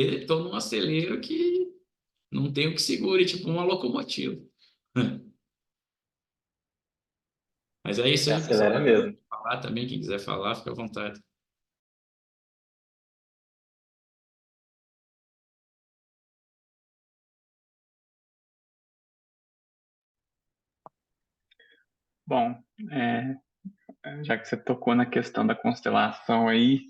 estou num acelero que não tem o que segure, tipo uma locomotiva. Mas é isso E aí, pessoal. acelera mesmo. Falar também, quem quiser falar, fica à vontade. Bom, é, já que você tocou na questão da constelação aí,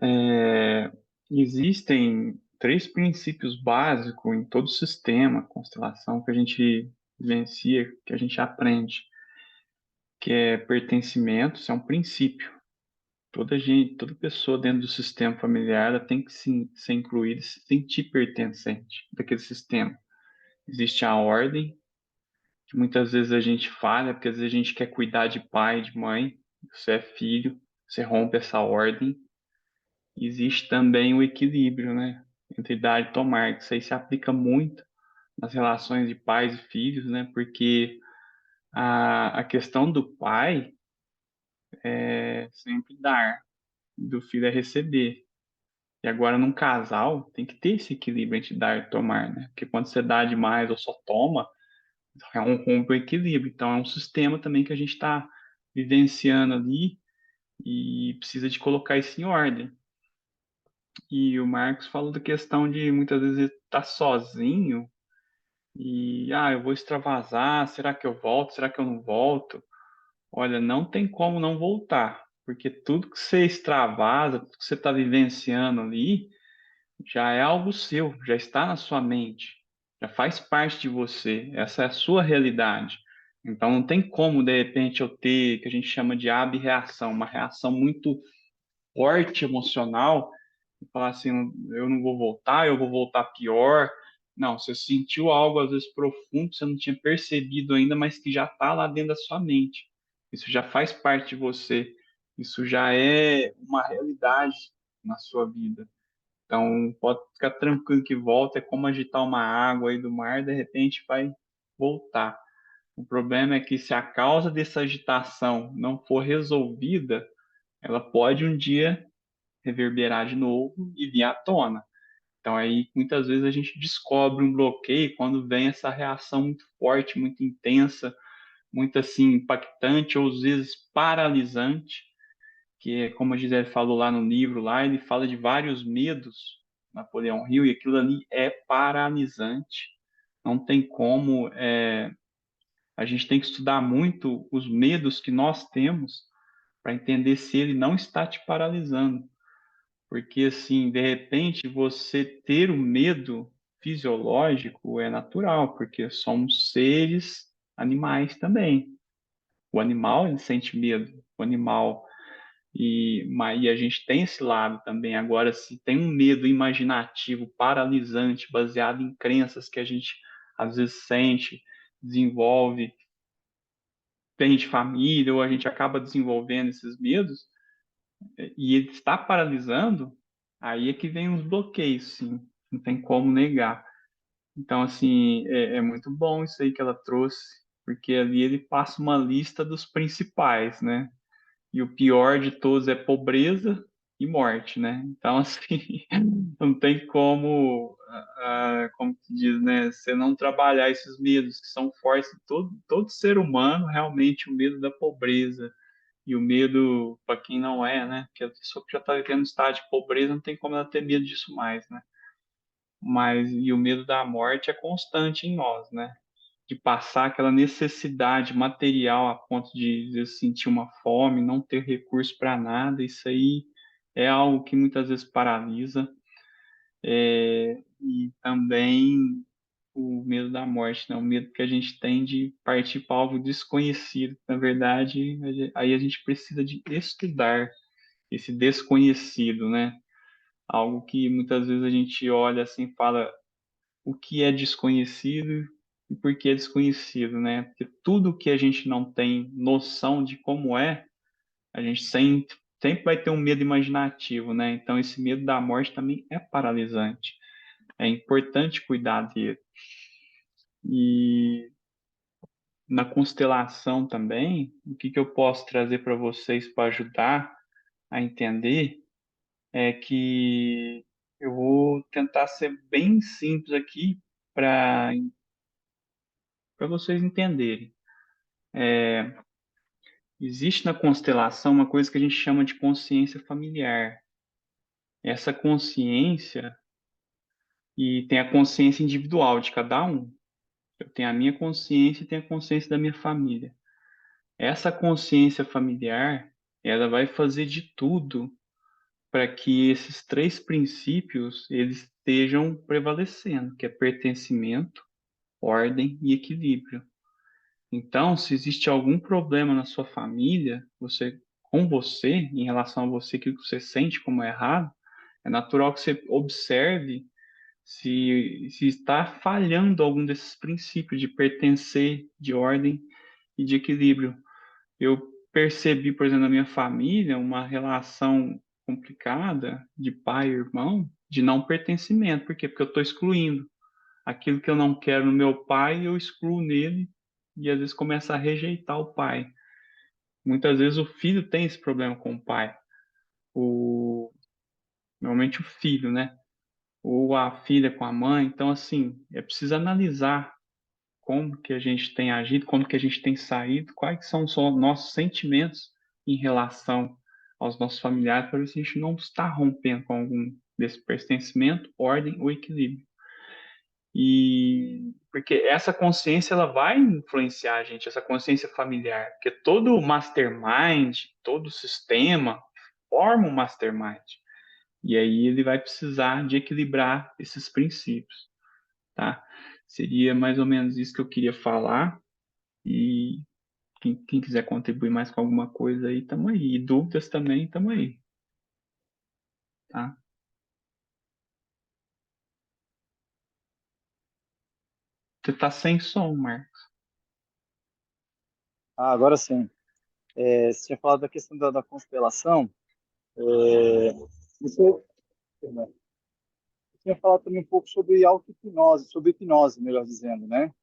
é, existem três princípios básicos em todo o sistema, constelação, que a gente vivencia, que a gente aprende, que é pertencimento, isso é um princípio. Toda gente, toda pessoa dentro do sistema familiar, ela tem que ser incluída, se sentir pertencente daquele sistema. Existe a ordem, que muitas vezes a gente falha, porque às vezes a gente quer cuidar de pai, de mãe, você é filho, você rompe essa ordem. Existe também o equilíbrio, né? Entre dar e tomar, que isso aí se aplica muito nas relações de pais e filhos, né? Porque a questão do pai é sempre dar, do filho é receber. E agora, num casal, tem que ter esse equilíbrio entre dar e tomar, né? Porque quando você dá demais ou só toma, é um rompe o equilíbrio. Então, é um sistema também que a gente está vivenciando ali e precisa de colocar isso em ordem. E o Marcos falou da questão de muitas vezes ele estar sozinho e, eu vou extravasar, será que eu volto? Será que eu não volto? Olha, não tem como não voltar, porque tudo que você extravasa, tudo que você está vivenciando ali, já é algo seu, já está na sua mente, já faz parte de você, essa é a sua realidade. Então não tem como, de repente, eu ter, que a gente chama de ab-reação, uma reação muito forte emocional, e falar assim, eu não vou voltar, eu vou voltar pior. Não, você sentiu algo às vezes profundo, que você não tinha percebido ainda, mas que já está lá dentro da sua mente. Isso já faz parte de você. Isso já é uma realidade na sua vida. Então, pode ficar tranquilo que volta, é como agitar uma água aí do mar, de repente vai voltar. O problema é que se a causa dessa agitação não for resolvida, ela pode um dia reverberar de novo e vir à tona. Então, aí, muitas vezes a gente descobre um bloqueio quando vem essa reação muito forte, muito intensa, muito assim, impactante, ou às vezes paralisante, que é como a Gisele falou lá no livro, lá ele fala de vários medos, Napoleão Hill, e aquilo ali é paralisante. Não tem como, a gente tem que estudar muito os medos que nós temos para entender se ele não está te paralisando. Porque, assim, de repente, você ter o medo fisiológico é natural, porque somos seres animais também. O animal, ele sente medo. O animal e a gente tem esse lado também. Agora, se tem um medo imaginativo, paralisante, baseado em crenças que a gente às vezes sente, desenvolve, tem de família, ou a gente acaba desenvolvendo esses medos, e ele está paralisando, aí é que vem os bloqueios, sim. Não tem como negar. Então, assim, é muito bom isso aí que ela trouxe, porque ali ele passa uma lista dos principais, né? E o pior de todos é pobreza e morte, né? Então, assim, não tem como, como se diz, né? Você não trabalhar esses medos que são fortes de todo ser humano, realmente o medo da pobreza e o medo para quem não é, né? Que a pessoa que já está vivendo um estado de pobreza não tem como ela ter medo disso mais, né? Mas e o medo da morte é constante em nós, né? De passar aquela necessidade material a ponto de às vezes, sentir uma fome, não ter recurso para nada, isso aí é algo que muitas vezes paralisa. E também o medo da morte, né? O medo que a gente tem de partir para algo desconhecido. Na verdade, aí a gente precisa de estudar esse desconhecido, né? Algo que muitas vezes a gente olha assim e fala, o que é desconhecido e por que é desconhecido, né? Porque tudo que a gente não tem noção de como é, a gente sempre vai ter um medo imaginativo, né? Então, esse medo da morte também é paralisante. É importante cuidar dele. E na constelação também, o que que eu posso trazer para vocês para ajudar a entender é que Eu vou tentar ser bem simples aqui para vocês entenderem. Existe na constelação uma coisa que a gente chama de consciência familiar. Essa consciência, e tem a consciência individual de cada um. Eu tenho a minha consciência e tenho a consciência da minha família. Essa consciência familiar, ela vai fazer de tudo para que esses três princípios eles estejam prevalecendo, que é pertencimento, ordem e equilíbrio. Então, se existe algum problema na sua família, com você, em relação a você, aquilo que você sente como errado, é natural que você observe se está falhando algum desses princípios de pertencer, de ordem e de equilíbrio. Eu percebi, por exemplo, na minha família, uma relação complicada de pai e irmão, de não pertencimento. Por quê? Porque eu estou excluindo. Aquilo que eu não quero no meu pai, eu excluo nele e às vezes começa a rejeitar o pai. Muitas vezes o filho tem esse problema com o pai. Normalmente o filho, né? Ou a filha com a mãe. Então, assim, é preciso analisar como que a gente tem agido, como que a gente tem saído, quais são os nossos sentimentos em relação aos nossos familiares, para ver se a gente não está rompendo com algum desse pertencimento, ordem ou equilíbrio. E porque essa consciência ela vai influenciar a gente, essa consciência familiar, porque todo mastermind, todo sistema forma um mastermind. E aí ele vai precisar de equilibrar esses princípios, tá? Seria mais ou menos isso que eu queria falar. E quem quiser contribuir mais com alguma coisa aí, tamo aí. E dúvidas também, tamo aí, tá? Você tá sem som, Marcos. Ah, agora sim. Você tinha falado da questão da constelação. Você, perdão, você tinha falado também um pouco sobre auto-hipnose, sobre hipnose, melhor dizendo, né?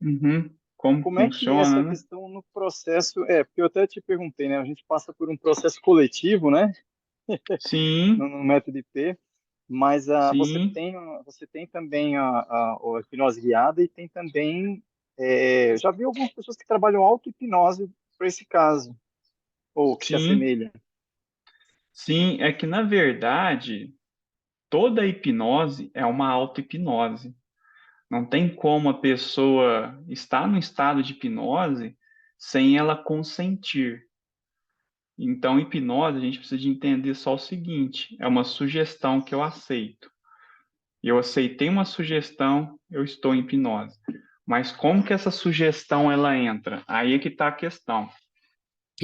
Uhum. Como Como é que é funciona, essa né? questão no processo? Porque eu até te perguntei, né? A gente passa por um processo coletivo, né? Sim, No método IP, mas sim, você tem também a hipnose guiada e tem também. Já vi algumas pessoas que trabalham auto-hipnose para esse caso, ou que se sim, assemelha. sim. É que, na verdade, toda hipnose é uma auto-hipnose. Não tem como a pessoa estar no estado de hipnose sem ela consentir. Então, hipnose, a gente precisa de entender só o seguinte: é uma sugestão que eu aceito. Eu aceitei uma sugestão, eu estou em hipnose. Mas como que essa sugestão ela entra? Aí é que está a questão.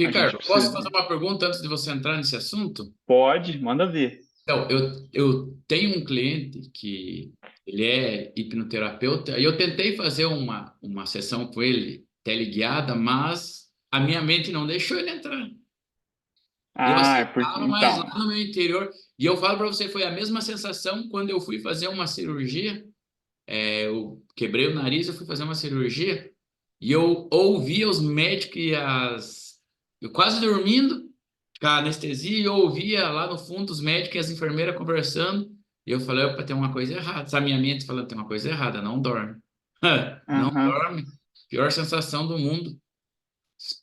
A gente Ricardo, posso precisa. fazer uma pergunta antes de você entrar nesse assunto? Pode, manda ver. Então, eu tenho um cliente que ele é hipnoterapeuta e eu tentei fazer uma sessão com ele, teleguiada, mas a minha mente não deixou ele entrar. Eu Ah, é porque. estava mais Então. lá no meu interior e eu falo para você, foi a mesma sensação quando eu fui fazer uma cirurgia. Eu quebrei o nariz, eu fui fazer uma cirurgia e eu ouvia os médicos e eu quase dormindo com a anestesia e eu ouvia lá no fundo os médicos e as enfermeiras conversando e eu falei, opa, tem uma coisa errada. Sabe, minha mente falando, tem uma coisa errada, não dorme. Não Aham, dorme. Pior sensação do mundo.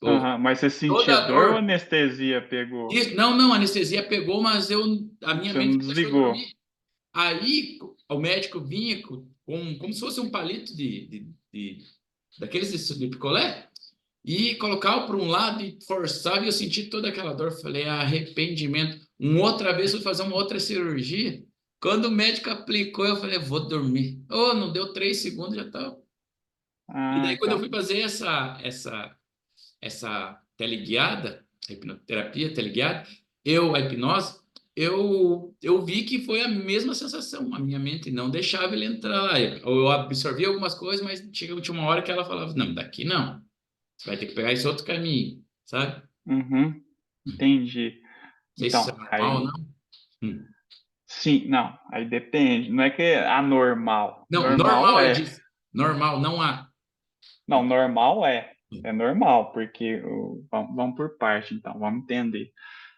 Pô, aham. Mas você sentia toda dor ou dor. anestesia pegou? Não, não, a anestesia pegou, mas a minha Você mente não não deixou desligou? dormir. Aí o médico vinha como se fosse um palito daqueles de picolé e colocava por um lado e forçava e eu senti toda aquela dor. Falei, arrependimento. Uma outra vez fui fazer uma outra cirurgia. Quando o médico aplicou, eu falei, vou dormir. Oh, não deu 3 segundos, já estava. E Ah, daí, quando eu então. fui fazer essa teleguiada, a hipnoterapia teleguiada, a hipnose, eu vi que foi a mesma sensação. A minha mente não deixava ele entrar. Eu absorvi algumas coisas, mas tinha uma hora que ela falava, não, daqui não. Você vai ter que pegar esse outro caminho, sabe? Não Uhum, entendi. sei se isso é Então, normal ou aí. não. Hum. Sim, não, aí depende. Não é que é anormal. Não, Normal normal, eu é. disse. Normal, não há. Não, normal é. É normal, porque vamos por parte, então, vamos entender.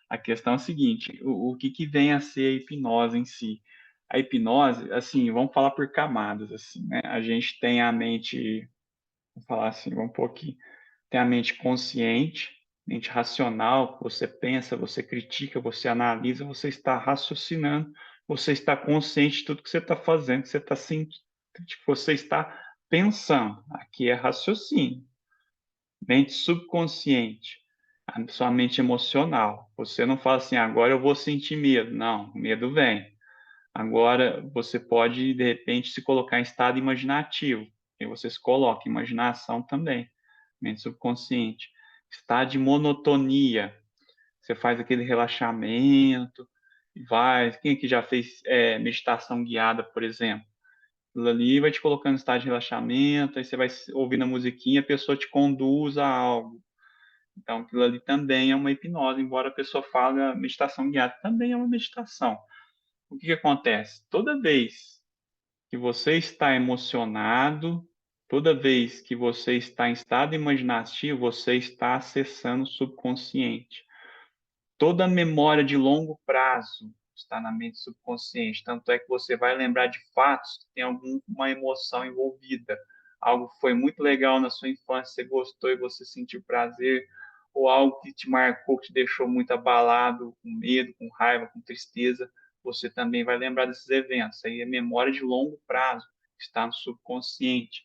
A questão é a seguinte: o que vem a ser a hipnose em si? A hipnose, assim, vamos falar por camadas, assim, né? A gente tem a mente, vamos falar assim, vamos pôr aqui, tem a mente consciente, mente racional, você pensa, você critica, você analisa, você está raciocinando, você está consciente de tudo que você está fazendo, que você está sentindo, que você está pensando. Aqui é raciocínio. Mente subconsciente, a sua mente emocional. Você não fala assim, agora eu vou sentir medo. Não, o medo vem. Agora você pode, de repente, se colocar em estado imaginativo. E você se coloca, imaginação também, mente subconsciente. Estado de monotonia. Você faz aquele relaxamento, vai. Quem aqui já fez meditação guiada, por exemplo? Aquilo ali vai te colocando em estado de relaxamento, aí você vai ouvindo a musiquinha, a pessoa te conduz a algo. Então, aquilo ali também é uma hipnose, embora a pessoa fale meditação guiada, também é uma meditação. O que que acontece? Toda vez que você está emocionado, toda vez que você está em estado imaginativo, você está acessando o subconsciente. Toda memória de longo prazo está na mente subconsciente. Tanto é que você vai lembrar de fatos que tem alguma emoção envolvida. Algo que foi muito legal na sua infância, você gostou e você sentiu prazer, ou algo que te marcou, que te deixou muito abalado, com medo, com raiva, com tristeza, você também vai lembrar desses eventos. Aí é memória de longo prazo, está no subconsciente.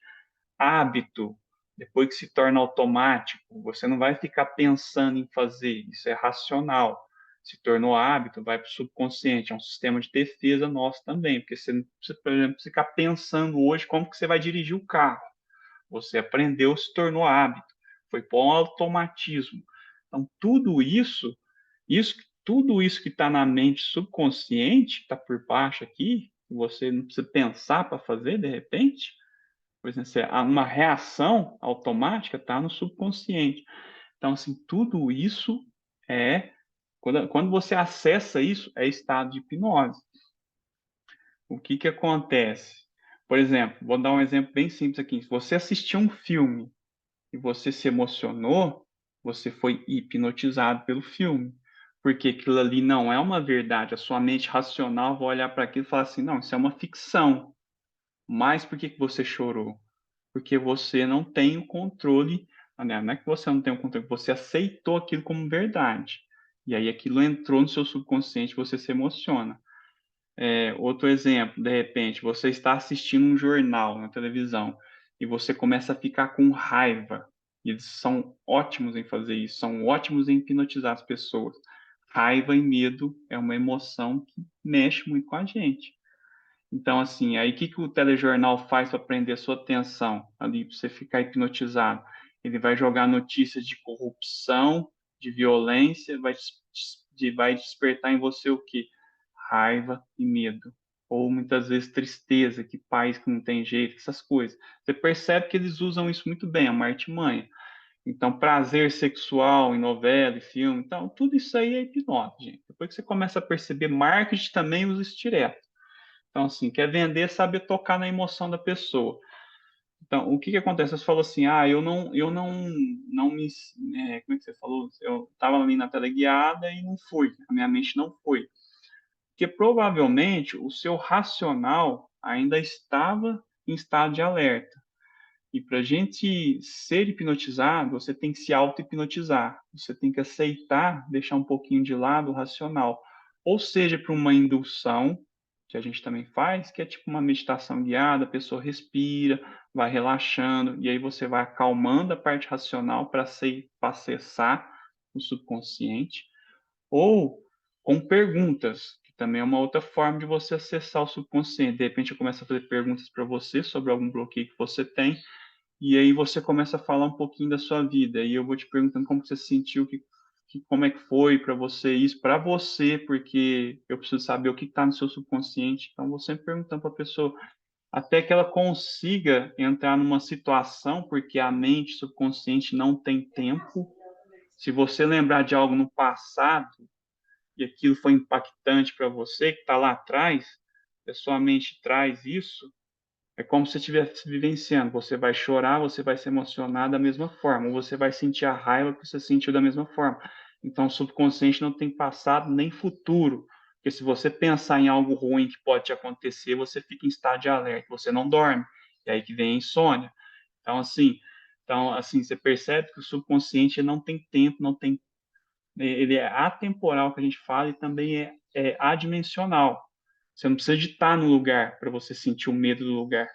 Hábito, depois que se torna automático, você não vai ficar pensando em fazer, isso é racional. Se tornou hábito, vai para o subconsciente, é um sistema de defesa nosso também, porque você não precisa, por exemplo, ficar pensando hoje como que você vai dirigir o carro. Você aprendeu, se tornou hábito, foi para um automatismo. Então, tudo isso que está na mente subconsciente, está por baixo aqui, que você não precisa pensar para fazer de repente, por exemplo, uma reação automática está no subconsciente. Então, assim, tudo isso é. Quando você acessa isso, é estado de hipnose. O que que acontece? Por exemplo, vou dar um exemplo bem simples aqui. Se você assistiu um filme e você se emocionou, você foi hipnotizado pelo filme. Porque aquilo ali não é uma verdade. A sua mente racional vai olhar para aquilo e falar assim: não, isso é uma ficção. Mas por que que você chorou? Porque você não tem o controle, né? Não é que você não tem o controle, você aceitou aquilo como verdade. E aí aquilo entrou no seu subconsciente, você se emociona. Outro exemplo, de repente, você está assistindo um jornal na televisão e você começa a ficar com raiva. E eles são ótimos em fazer isso, são ótimos em hipnotizar as pessoas. Raiva e medo é uma emoção que mexe muito com a gente. Então, assim, aí o que que o telejornal faz para prender a sua atenção ali, para você ficar hipnotizado? Ele vai jogar notícias de corrupção, de violência, vai despertar em você o quê? Raiva e medo. Ou muitas vezes tristeza, que pais que não tem jeito, essas coisas. Você percebe que eles usam isso muito bem, é uma artimanha. Então, prazer sexual em novela e filme, então, tudo isso aí é hipnose, gente. Depois que você começa a perceber, marketing também usa isso direto. Então, assim, quer vender, saber tocar na emoção da pessoa. Então, o que que acontece? Você falou assim, não me, como é que você falou? Eu estava ali na teleguiada e não fui, a minha mente não foi. Porque provavelmente o seu racional ainda estava em estado de alerta. E para a gente ser hipnotizado, você tem que se auto-hipnotizar. Você tem que aceitar, deixar um pouquinho de lado o racional. Ou seja, para uma indução, que a gente também faz, que é tipo uma meditação guiada, a pessoa respira, vai relaxando, e aí você vai acalmando a parte racional para acessar o subconsciente. Ou com perguntas, que também é uma outra forma de você acessar o subconsciente. De repente eu começo a fazer perguntas para você sobre algum bloqueio que você tem, e aí você começa a falar um pouquinho da sua vida. E eu vou te perguntando como você se sentiu, como é que foi para você isso, para você, porque eu preciso saber o que está no seu subconsciente. Então, vou sempre perguntando para a pessoa, até que ela consiga entrar numa situação, porque a mente subconsciente não tem tempo. Se você lembrar de algo no passado e aquilo foi impactante para você, que está lá atrás, a sua mente traz isso, é como se você estivesse vivenciando. Você vai chorar, você vai se emocionar da mesma forma, ou você vai sentir a raiva que você sentiu da mesma forma. Então, o subconsciente não tem passado nem futuro. Porque se você pensar em algo ruim que pode te acontecer, você fica em estado de alerta, você não dorme. E aí que vem a insônia. Então, assim, você percebe que o subconsciente não tem tempo, não tem, ele é atemporal, que a gente fala, e também é adimensional. Você não precisa de estar no lugar para você sentir o medo do lugar.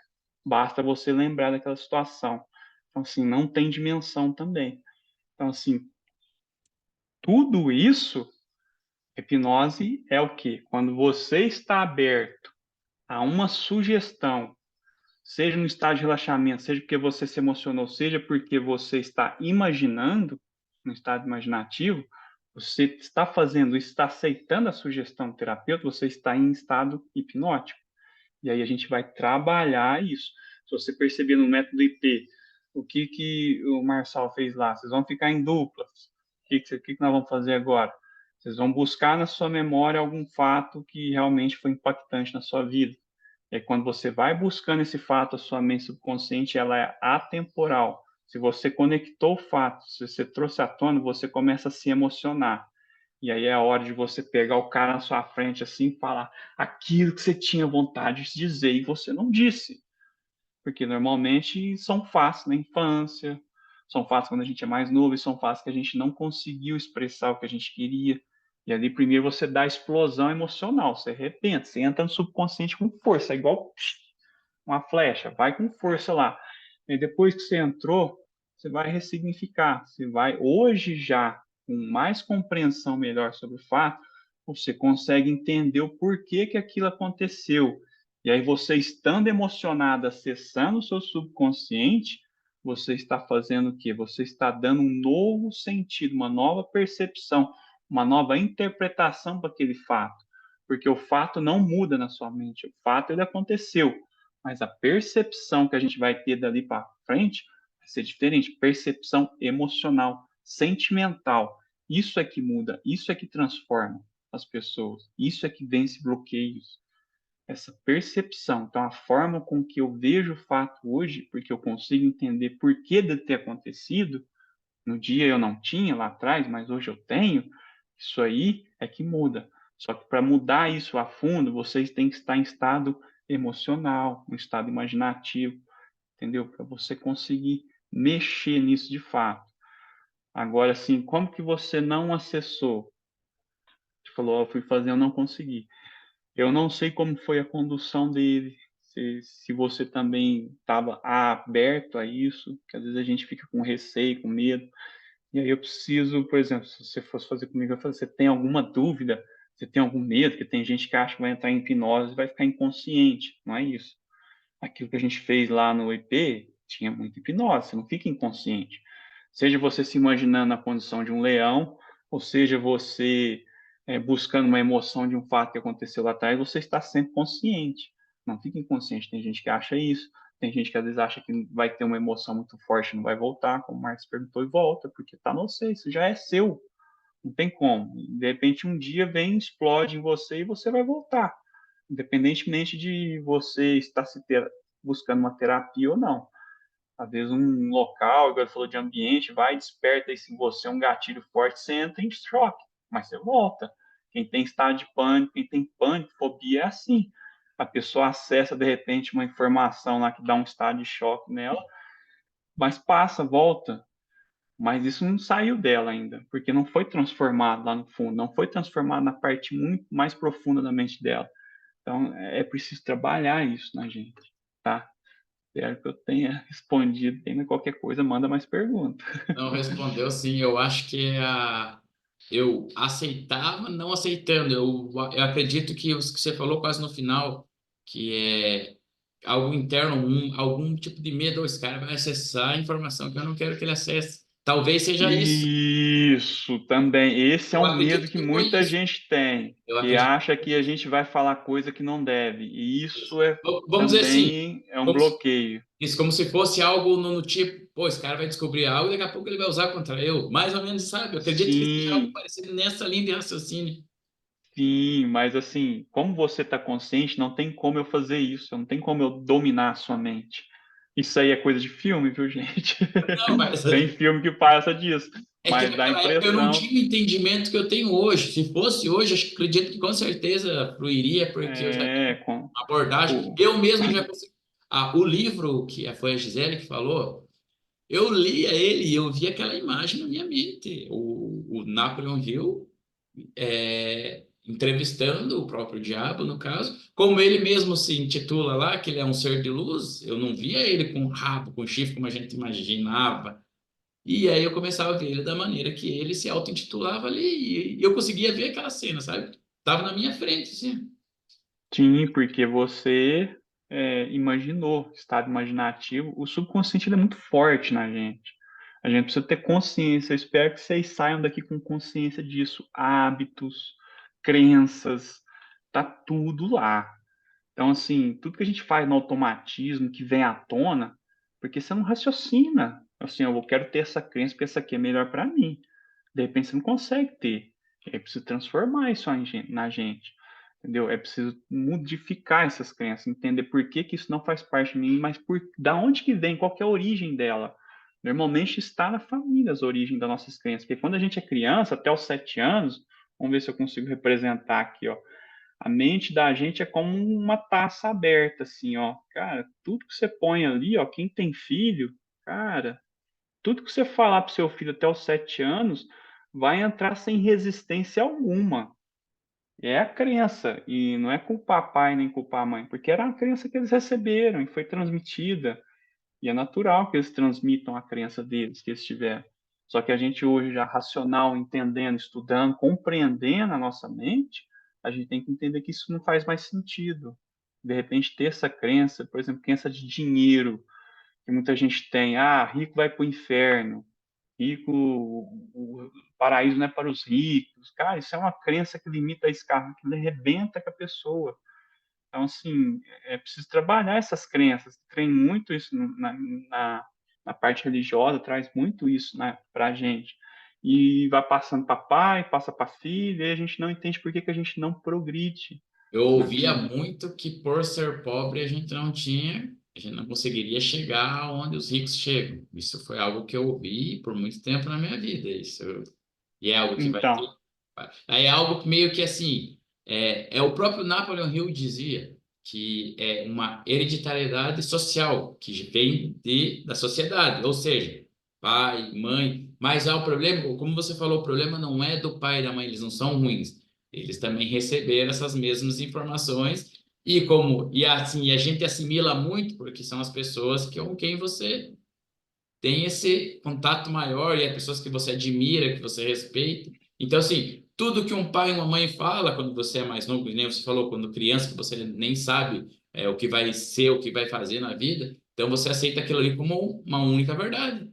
Basta você lembrar daquela situação. Então, assim, não tem dimensão também. Então, assim, tudo isso, hipnose é o quê? Quando você está aberto a uma sugestão, seja no estado de relaxamento, seja porque você se emocionou, seja porque você está imaginando, no estado imaginativo, você está fazendo isso, está aceitando a sugestão do terapeuta, você está em estado hipnótico. E aí a gente vai trabalhar isso. Se você perceber no método IP, o que o Marçal fez lá, vocês vão ficar em duplas. O que nós vamos fazer agora? Vocês vão buscar na sua memória algum fato que realmente foi impactante na sua vida. É quando você vai buscando esse fato, a sua mente subconsciente ela é atemporal. Se você conectou o fato, se você trouxe à tona, você começa a se emocionar. E aí é a hora de você pegar o cara na sua frente assim e falar aquilo que você tinha vontade de dizer e você não disse. Porque normalmente são fatos na infância, são fatos quando a gente é mais novo, e são fatos que a gente não conseguiu expressar o que a gente queria. E ali primeiro você dá a explosão emocional, você arrepende, você entra no subconsciente com força, é igual uma flecha, vai com força lá. E depois que você entrou, você vai ressignificar, você vai hoje já com mais compreensão melhor sobre o fato, você consegue entender o porquê que aquilo aconteceu. E aí você estando emocionado, acessando o seu subconsciente, você está fazendo o quê? Você está dando um novo sentido, uma nova percepção, uma nova interpretação para aquele fato. Porque o fato não muda na sua mente, o fato ele aconteceu, mas a percepção que a gente vai ter dali para frente vai ser diferente. Percepção emocional, sentimental. Isso é que muda, isso é que transforma as pessoas, isso é que vence bloqueios. Essa percepção, então a forma com que eu vejo o fato hoje, porque eu consigo entender por que de ter acontecido, no dia eu não tinha lá atrás, mas hoje eu tenho, isso aí é que muda. Só que para mudar isso a fundo, vocês têm que estar em estado emocional, um estado imaginativo, entendeu? Para você conseguir mexer nisso de fato. Agora, assim, como que você não acessou? Você falou, oh, eu fui fazer, eu não consegui. Eu não sei como foi a condução dele, se você também estava aberto a isso, que às vezes a gente fica com receio, com medo. E aí eu preciso, por exemplo, se você fosse fazer comigo, eu falo, você tem alguma dúvida? Você tem algum medo? Porque tem gente que acha que vai entrar em hipnose e vai ficar inconsciente. Não é isso. Aquilo que a gente fez lá no EP tinha muita hipnose, você não fica inconsciente. Seja você se imaginando na condição de um leão, ou seja você buscando uma emoção de um fato que aconteceu lá atrás, você está sempre consciente. Não fica inconsciente. Tem gente que acha isso, tem gente que às vezes acha que vai ter uma emoção muito forte e não vai voltar, como o Marcos perguntou, e volta, porque está no você, isso já é seu. Não tem como. De repente, um dia vem, explode em você e você vai voltar, independentemente de você estar buscando uma terapia ou não. Às vezes um local, igual ele falou de ambiente, vai e desperta isso em você um gatilho forte, você entra em choque, mas você volta. Quem tem estado de pânico, quem tem pânico, fobia é assim. A pessoa acessa de repente uma informação lá que dá um estado de choque nela, mas passa, volta. Mas isso não saiu dela ainda, porque não foi transformado lá no fundo, não foi transformado na parte muito mais profunda da mente dela. Então, é preciso trabalhar isso na gente, tá? Espero que eu tenha respondido. Tem qualquer coisa, manda mais perguntas. Não respondeu sim. Eu acho que eu aceitava não aceitando. Eu acredito que o que você falou quase no final, que é algo interno, algum tipo de medo. "Oh, esse cara vai acessar a informação que eu não quero que ele acesse." Talvez seja isso. Isso também. Esse é Eu um medo acredito que que foi muita isso. gente tem, Eu que acredito acha que foi que a isso. gente vai falar coisa que não deve. E isso é Vamos dizer assim, também é um como se, bloqueio. isso como se fosse algo no tipo, pô, esse cara vai descobrir algo e daqui a pouco ele vai usar contra eu. Mais ou menos, sabe? Eu acredito que seja algo Sim, parecido nessa linha de raciocínio. sim, mas assim, como você está consciente, não tem como eu fazer isso, não tem como eu dominar a sua mente. Isso aí é coisa de filme, viu, gente? Não, mas Tem filme que passa disso. É que Mas dá a naquela época eu não impressão, tinha o entendimento que eu tenho hoje. Se fosse hoje, eu acredito que com certeza fluiria, porque eu já tenho com uma abordagem. o, Eu mesmo já consegui. O livro que foi a Gisele que falou, eu lia ele e eu via aquela imagem na minha mente. O Napoleon Hill entrevistando o próprio diabo, no caso, como ele mesmo se intitula lá, que ele é um ser de luz, eu não via ele com rabo, com chifre, como a gente imaginava. E aí eu começava a ver ele da maneira que ele se auto-intitulava ali, e eu conseguia ver aquela cena, sabe? Tava na minha frente, assim. sim, porque você imaginou, estado imaginativo, o subconsciente ele é muito forte na gente. A gente precisa ter consciência. Eu espero que vocês saiam daqui com consciência disso. Hábitos, crenças, tá tudo lá. Então, assim, tudo que a gente faz no automatismo, que vem à tona, porque você não raciocina. Assim, eu quero ter essa crença porque essa aqui é melhor para mim. De repente você não consegue ter. É preciso transformar isso na gente. Entendeu? É preciso modificar essas crenças, entender por que que isso não faz parte de mim, mas da onde que vem, qual que é a origem dela. Normalmente está na família as origens das nossas crenças, porque quando a gente é criança, até os 7 anos, vamos ver se eu consigo representar aqui, ó. A mente da gente é como uma taça aberta, assim, ó. Cara, tudo que você põe ali, ó, quem tem filho, cara, tudo que você falar para seu filho até os 7 anos vai entrar sem resistência alguma. É a crença, e não é culpar pai nem culpar mãe, porque era a crença que eles receberam e foi transmitida. E é natural que eles transmitam a crença deles, que eles tiveram. Só que a gente hoje, já racional, entendendo, estudando, compreendendo a nossa mente, a gente tem que entender que isso não faz mais sentido. De repente, ter essa crença, por exemplo, crença de dinheiro, que muita gente tem. Ah, rico vai para o inferno. Rico, o paraíso não é para os ricos. Cara, isso é uma crença que limita a escala, que arrebenta com a pessoa. Então, assim, é preciso trabalhar essas crenças. Tem muito isso na parte religiosa, traz muito isso, né, para a gente. E vai passando para pai, passa para filho, e a gente não entende por que que a gente não progride Eu na ouvia vida. muito que por ser pobre a gente não conseguiria chegar onde os ricos chegam. Isso foi algo que eu ouvi por muito tempo na minha vida. E é algo que vai ter. Então, Aí é algo que meio que assim, é o próprio Napoleon Hill dizia que é uma hereditariedade social que vem da sociedade, ou seja, pai, mãe. Mas há o problema, como você falou, o problema não é do pai e da mãe, eles não são ruins. Eles também receberam essas mesmas informações e assim a gente assimila muito porque são as pessoas que com quem você tem esse contato maior e as pessoas que você admira, que você respeita. Então, assim, tudo que um pai e uma mãe fala quando você é mais novo, que nem você falou, quando criança, que você nem sabe o que vai ser, o que vai fazer na vida, então você aceita aquilo ali como uma única verdade.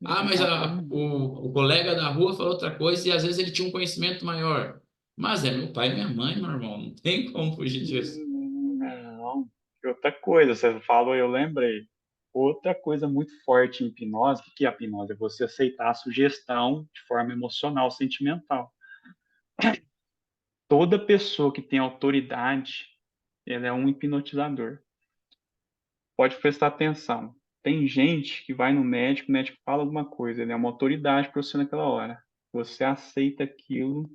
Ah, mas exatamente. o colega da rua falou outra coisa e às vezes ele tinha um conhecimento maior. Mas é meu pai e minha mãe, meu irmão, não tem como fugir disso. Não. E outra coisa, você falou, eu lembrei. Outra coisa muito forte em hipnose, o que é a hipnose? É você aceitar a sugestão de forma emocional, sentimental. Toda pessoa que tem autoridade, ela é um hipnotizador. Pode prestar atenção. Tem gente que vai no médico, o médico fala alguma coisa, ele é uma autoridade para você naquela hora. Você aceita aquilo.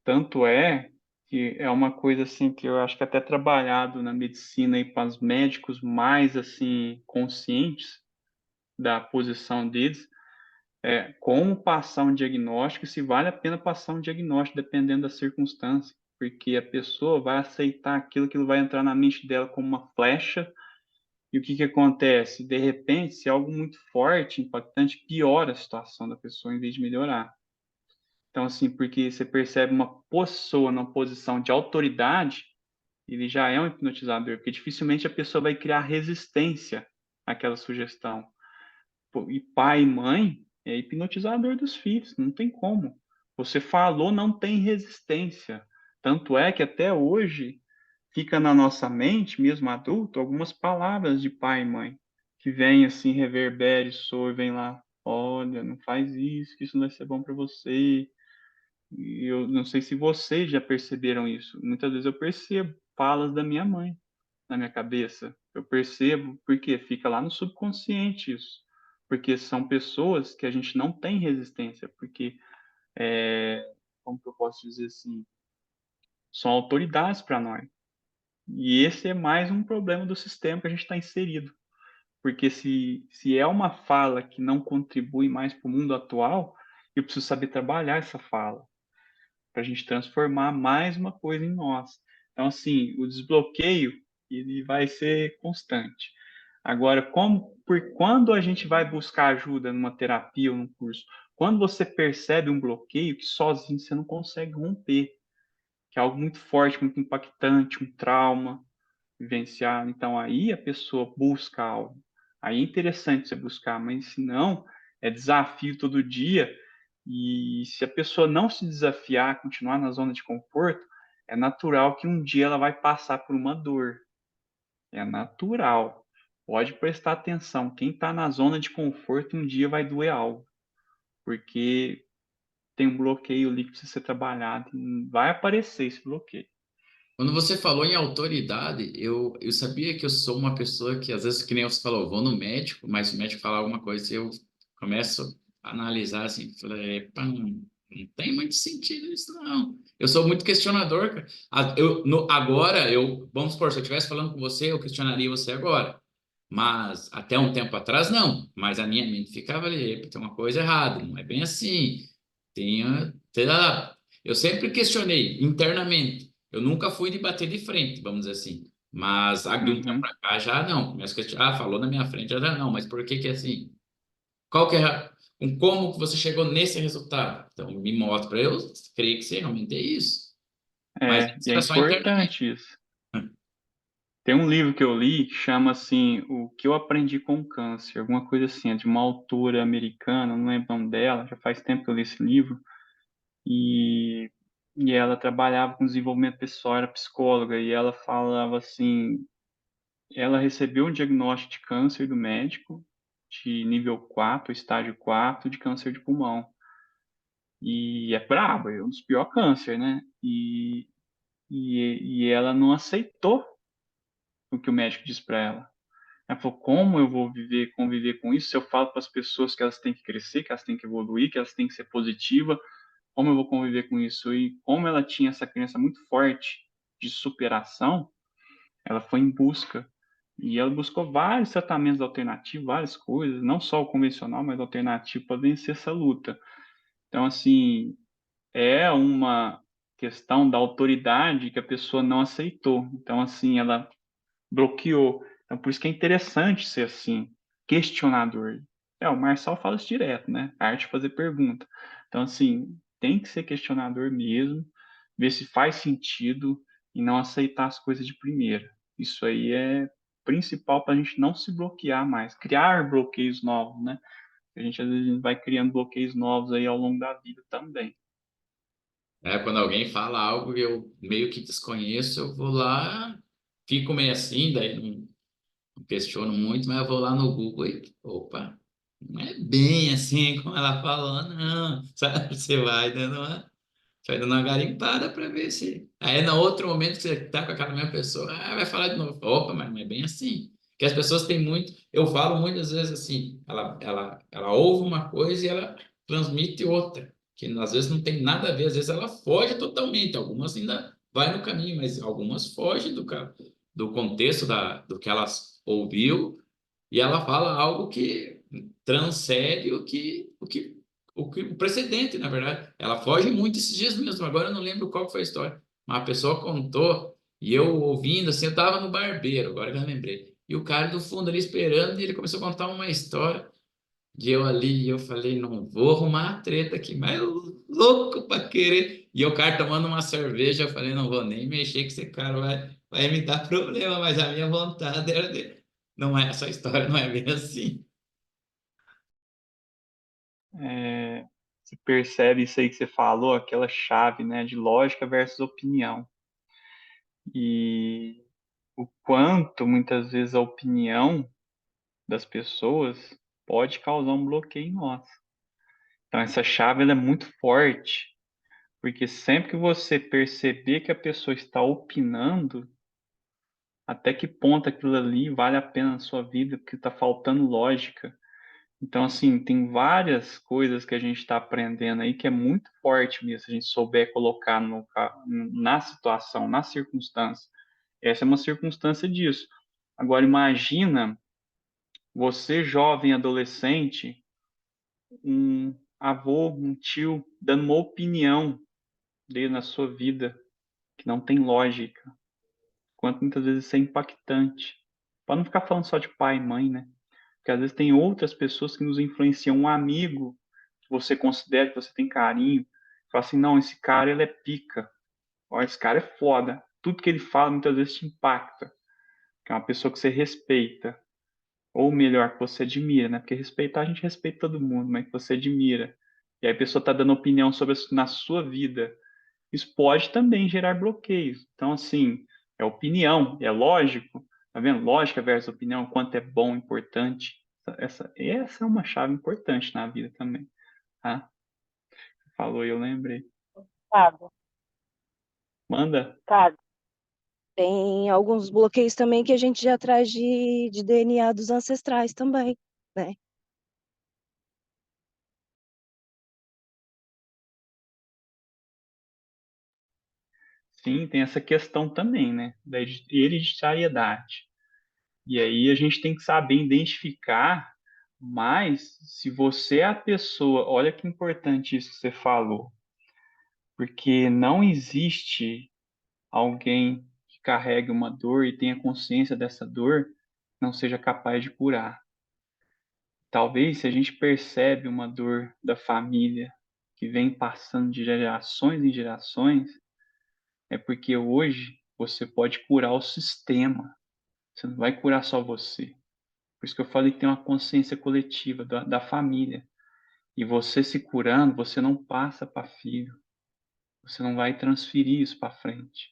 Tanto é que é uma coisa assim que eu acho que até trabalhado na medicina aí para os médicos mais assim conscientes da posição deles, como passar um diagnóstico, e se vale a pena passar um diagnóstico dependendo da circunstância, porque a pessoa vai aceitar aquilo que vai entrar na mente dela como uma flecha. E o que que acontece? De repente, se é algo muito forte, impactante, piora a situação da pessoa em vez de melhorar. Então, assim, porque você percebe uma pessoa numa posição de autoridade, ele já é um hipnotizador, porque dificilmente a pessoa vai criar resistência àquela sugestão. Pô, e pai e mãe é hipnotizador dos filhos, não tem como. Você falou, não tem resistência. Tanto é que até hoje fica na nossa mente, mesmo adulto, algumas palavras de pai e mãe que vêm assim, reverbere, soe, vem lá, olha, não faz isso, que isso não vai ser bom para você. E eu não sei se vocês já perceberam isso. Muitas vezes eu percebo falas da minha mãe na minha cabeça. Eu percebo porque fica lá no subconsciente isso. porque são pessoas que a gente não tem resistência, porque, como que eu posso dizer assim, são autoridades para nós. E esse é mais um problema do sistema que a gente está inserido. Porque se é uma fala que não contribui mais para o mundo atual, eu preciso saber trabalhar essa fala, para a gente transformar mais uma coisa em nós. Então, assim, o desbloqueio, ele vai ser constante. Agora, quando a gente vai buscar ajuda numa terapia ou num curso? Quando você percebe um bloqueio que sozinho você não consegue romper, que é algo muito forte, muito impactante, um trauma vivenciar. Então, aí a pessoa busca algo. Aí é interessante você buscar, mas se não, é desafio todo dia. E se a pessoa não se desafiar, continuar na zona de conforto, é natural que um dia ela vai passar por uma dor. É natural. Pode prestar atenção. Quem está na zona de conforto, um dia vai doer algo. Porque tem um bloqueio ali que precisa ser trabalhado. Vai aparecer esse bloqueio. Quando você falou em autoridade, eu sabia que eu sou uma pessoa que, às vezes, que nem você falou, eu vou no médico, mas se o médico falar alguma coisa, eu começo a analisar assim, falei, "Epa, não tem muito sentido isso, não. Eu sou muito questionador, cara. Agora, vamos supor, se eu estivesse falando com você, eu questionaria você agora. Mas até um tempo atrás, não. Mas a minha mente ficava ali, "Epa, tem uma coisa errada, não é bem assim. Tem lá." Eu sempre questionei internamente. Eu nunca fui de bater de frente, vamos dizer assim. Mas de um tempo Uhum. para cá já não. Começo a questionar, falou na minha frente, já não. Mas por que que é assim? Qual que é como que você chegou nesse resultado? Então me mostra para eu creio que você realmente é isso. Mas É, antes e é era só internamente. importante isso. Tem um livro que eu li, chama assim, O que eu aprendi com o câncer, alguma coisa assim, é de uma autora americana, não lembro o nome dela, já faz tempo que eu li esse livro, e, e ela trabalhava com desenvolvimento pessoal, era psicóloga, e ela falava assim, ela recebeu um diagnóstico de câncer do médico, de nível 4, estágio 4, de câncer de pulmão, e é brabo, é um dos piores câncer, né? E ela não aceitou o que o médico disse para ela. Ela falou, como eu vou conviver com isso se eu falo para as pessoas que elas têm que crescer, que elas têm que evoluir, que elas têm que ser positivas, como eu vou conviver com isso? E como ela tinha essa crença muito forte de superação, ela foi em busca. E ela buscou vários tratamentos alternativos, várias coisas, não só o convencional, mas alternativo para vencer essa luta. Então, assim, é uma questão da autoridade que a pessoa não aceitou. Então, assim, ela bloqueou. Então, por isso que é interessante ser assim, questionador. O Marçal fala isso direto, né? A arte de fazer pergunta. Então, assim, tem que ser questionador mesmo, ver se faz sentido e não aceitar as coisas de primeira. Isso aí é principal para a gente não se bloquear mais, criar bloqueios novos, né? A gente às vezes vai criando bloqueios novos aí ao longo da vida também. Quando alguém fala algo que eu meio que desconheço, eu vou lá, fico meio assim, daí não questiono muito, mas eu vou lá no Google e, opa, não é bem assim como ela falou, não. Sabe? Vai dando uma garimpada para ver se. Aí, no outro momento que você tá com aquela mesma pessoa, vai falar de novo. Opa, mas não é bem assim. Que as pessoas têm muito. Eu falo muitas vezes assim: ela ouve uma coisa e ela transmite outra. Que às vezes não tem nada a ver, às vezes ela foge totalmente. Algumas ainda vai no caminho, mas algumas fogem do contexto do que elas ouviu e ela fala algo que transcende o precedente, na verdade. Ela foge muito esses dias mesmo. Agora eu não lembro qual foi a história. Mas a pessoa contou e eu ouvindo, assim, eu estava no barbeiro, agora que eu lembrei. E o cara do fundo ali esperando, e ele começou a contar uma história. E eu ali, eu falei, não vou arrumar a treta aqui, mas eu louco para querer. E o cara tomando uma cerveja, eu falei, não vou nem mexer que esse cara vai me dar problema, mas a minha vontade era de. Não é, essa história não é bem assim. Você percebe isso aí que você falou, aquela chave, né, de lógica versus opinião. E o quanto muitas vezes a opinião das pessoas pode causar um bloqueio em nós. Então essa chave ela é muito forte, porque sempre que você perceber que a pessoa está opinando, até que ponto aquilo ali vale a pena na sua vida, porque está faltando lógica. Então, assim, tem várias coisas que a gente está aprendendo aí que é muito forte mesmo, se a gente souber colocar na situação, na circunstância. Essa é uma circunstância disso. Agora, imagina você, jovem, adolescente, um avô, um tio, dando uma opinião dele na sua vida que não tem lógica. Quanto muitas vezes isso é impactante. Para não ficar falando só de pai e mãe, né? Porque às vezes tem outras pessoas que nos influenciam, um amigo que você considera, que você tem carinho, fala assim, não, esse cara ele é pica, ó, esse cara é foda. Tudo que ele fala muitas vezes te impacta, que é uma pessoa que você respeita, ou melhor, que você admira, né? Porque respeitar a gente respeita todo mundo, mas que você admira. E aí a pessoa está dando opinião sobre na sua vida. Isso pode também gerar bloqueios. Então, assim, é opinião, é lógico, tá vendo? Lógica versus opinião, o quanto é bom, importante. Essa é uma chave importante na vida também, tá? Falou e eu lembrei. Thiago, Manda. Thiago, tem alguns bloqueios também que a gente já traz de DNA dos ancestrais também, né? Sim, tem essa questão também, né? Da hereditariedade. E aí a gente tem que saber identificar, mas se você é a pessoa, olha que importante isso que você falou, porque não existe alguém que carregue uma dor e tenha consciência dessa dor não seja capaz de curar. Talvez se a gente percebe uma dor da família que vem passando de gerações em gerações, é porque hoje você pode curar o sistema. Você não vai curar só você. Por isso que eu falei que tem uma consciência coletiva da família. E você se curando, você não passa para filho. Você não vai transferir isso para frente.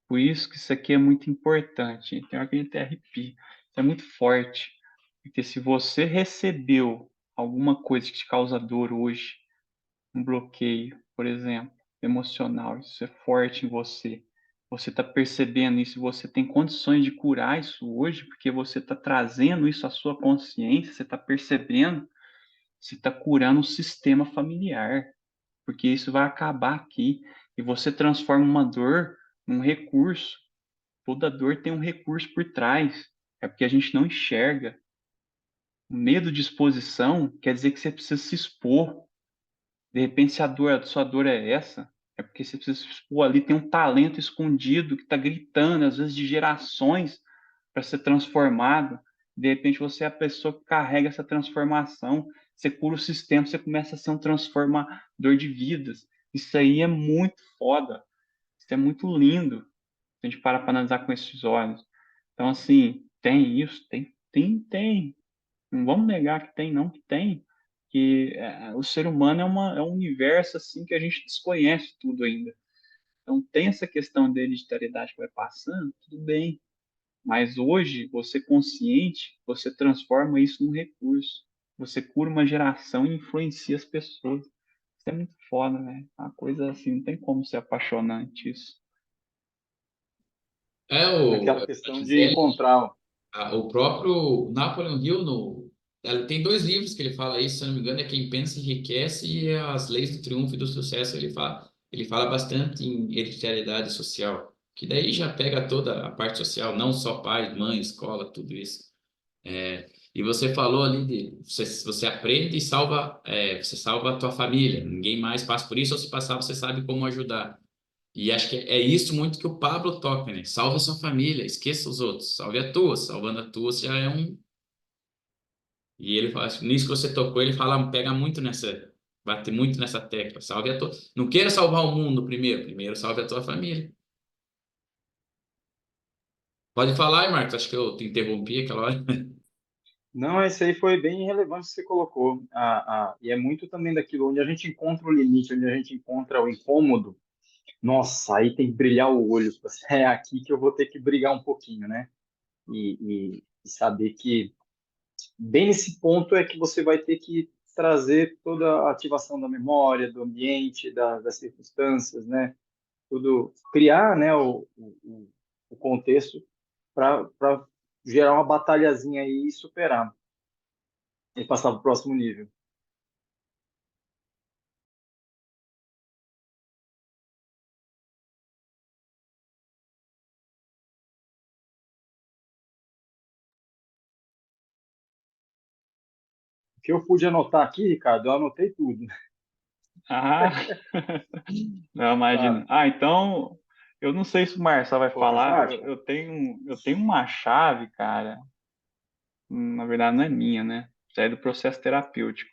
Por isso que isso aqui é muito importante. Tem hora que a gente arrepia. Isso é muito forte. Porque se você recebeu alguma coisa que te causa dor hoje, um bloqueio, por exemplo, emocional, isso é forte em você. Você está percebendo isso, você tem condições de curar isso hoje, porque você está trazendo isso à sua consciência, você está percebendo, você está curando o sistema familiar, porque isso vai acabar aqui e você transforma uma dor num recurso. Toda dor tem um recurso por trás, é porque a gente não enxerga. O medo de exposição quer dizer que você precisa se expor. De repente, se a sua dor é essa, é porque você precisa se expor ali, tem um talento escondido que está gritando, às vezes de gerações, para ser transformado. De repente, você é a pessoa que carrega essa transformação, você cura o sistema, você começa a ser um transformador de vidas. Isso aí é muito foda, isso é muito lindo, se a gente parar para analisar com esses olhos. Então, assim, tem isso, tem. Não vamos negar que tem, não, que tem. Que o ser humano é um universo assim que a gente desconhece tudo ainda. Então tem essa questão da hereditariedade que vai passando, tudo bem. Mas hoje, você consciente, você transforma isso num recurso. Você cura uma geração e influencia as pessoas. Isso é muito foda, né? Uma coisa assim, não tem como ser apaixonante isso. É Aquela o questão de Maquiavelli, encontrar. o próprio Napoleon Hill, tem dois livros que ele fala isso, se eu não me engano, é Quem Pensa Enriquece e As Leis do Triunfo e do Sucesso. Ele fala bastante em hereditariedade social, que daí já pega toda a parte social, não só pai, mãe, escola, tudo isso. E você falou ali de você aprende e salva, você salva a tua família. Ninguém mais passa por isso, ou se passar, você sabe como ajudar. E acho que é isso muito que o Pablo toca, né? Salve a sua família, esqueça os outros, salve a tua, salvando a tua, você já é um. E ele fala, nisso que você tocou, ele fala, pega muito nessa, bate muito nessa tecla, salve a tua. Não queira salvar o mundo primeiro salve a tua família. Pode falar, aí, Marcos, acho que eu te interrompi aquela hora. Não, esse aí foi bem relevante que você colocou. E é muito também daquilo onde a gente encontra o limite, onde a gente encontra o incômodo. Nossa, aí tem que brilhar o olho. É aqui que eu vou ter que brigar um pouquinho, né? E saber que bem nesse ponto é que você vai ter que trazer toda a ativação da memória, do ambiente, das circunstâncias, né? Tudo, criar, né, o contexto para gerar uma batalhazinha aí e superar. e passar para o próximo nível. O que eu pude anotar aqui, Ricardo, eu anotei tudo. Ah, não, imagina. Tá. Ah, então, eu não sei se o Marcelo vai Colocar em falar, prática? eu tenho uma chave, cara, na verdade não é minha, né? Isso é do processo terapêutico,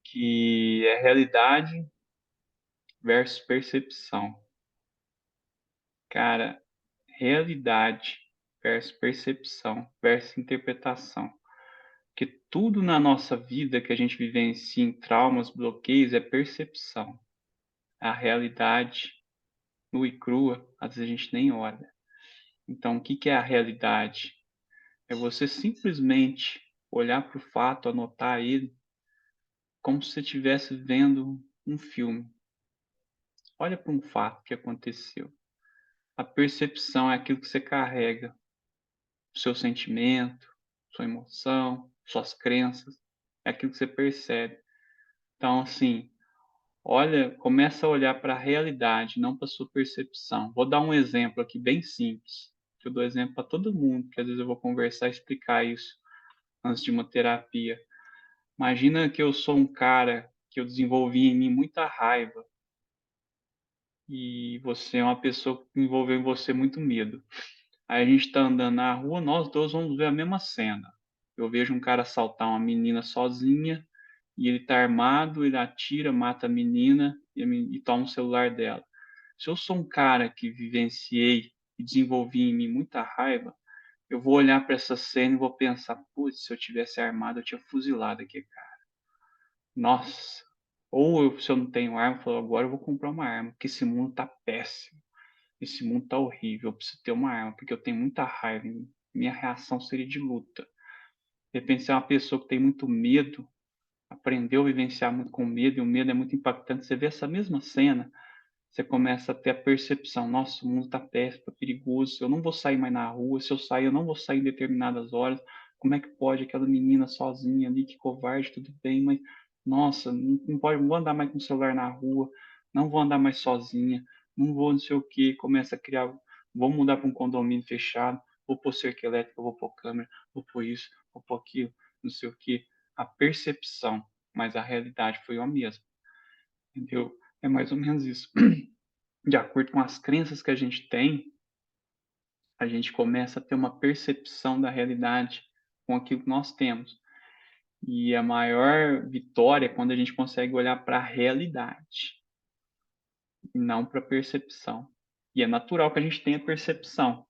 que é realidade versus percepção. Cara, realidade versus percepção versus interpretação. Porque tudo na nossa vida que a gente vivencia em traumas, bloqueios, é percepção. A realidade nua e crua, às vezes a gente nem olha. Então, o que que é a realidade? É você simplesmente olhar para o fato, anotar ele, como se você estivesse vendo um filme. Olha para um fato que aconteceu. A percepção é aquilo que você carrega, o seu sentimento, sua emoção, suas crenças, é aquilo que você percebe. Então, assim, olha, começa a olhar para a realidade, não para a sua percepção. Vou dar um exemplo aqui bem simples. Eu dou exemplo para todo mundo, que às vezes eu vou conversar e explicar isso antes de uma terapia. Imagina que eu sou um cara que eu desenvolvi em mim muita raiva e você é uma pessoa que envolveu em você muito medo. Aí a gente está andando na rua, nós dois vamos ver a mesma cena. Eu vejo um cara assaltar uma menina sozinha e ele está armado, ele atira, mata a menina e toma o celular dela. Se eu sou um cara que vivenciei e desenvolvi em mim muita raiva, eu vou olhar para essa cena e vou pensar, putz, se eu tivesse armado, eu tinha fuzilado aquele cara. Nossa. Ou se eu não tenho arma, eu falo, agora eu vou comprar uma arma, porque esse mundo tá péssimo. Esse mundo tá horrível, eu preciso ter uma arma, porque eu tenho muita raiva. Minha reação seria de luta. De repente, você é uma pessoa que tem muito medo, aprendeu a vivenciar muito com medo, e o medo é muito impactante. Você vê essa mesma cena, você começa a ter a percepção, nossa, o mundo está péssimo, tá perigoso, eu não vou sair mais na rua, se eu sair, eu não vou sair em determinadas horas, como é que pode aquela menina sozinha ali, que covarde, tudo bem, mas, nossa, não pode, não vou andar mais com o celular na rua, não vou andar mais sozinha, não vou não sei o que, começa a criar, vou mudar para um condomínio fechado, vou pôr cerca elétrica, vou pôr câmera, vou pôr isso, vou pôr aquilo, não sei o que, a percepção, mas a realidade foi a mesma, entendeu? É mais ou menos isso. De acordo com as crenças que a gente tem, a gente começa a ter uma percepção da realidade com aquilo que nós temos. E a maior vitória é quando a gente consegue olhar para a realidade e não para a percepção. E é natural que a gente tenha percepção,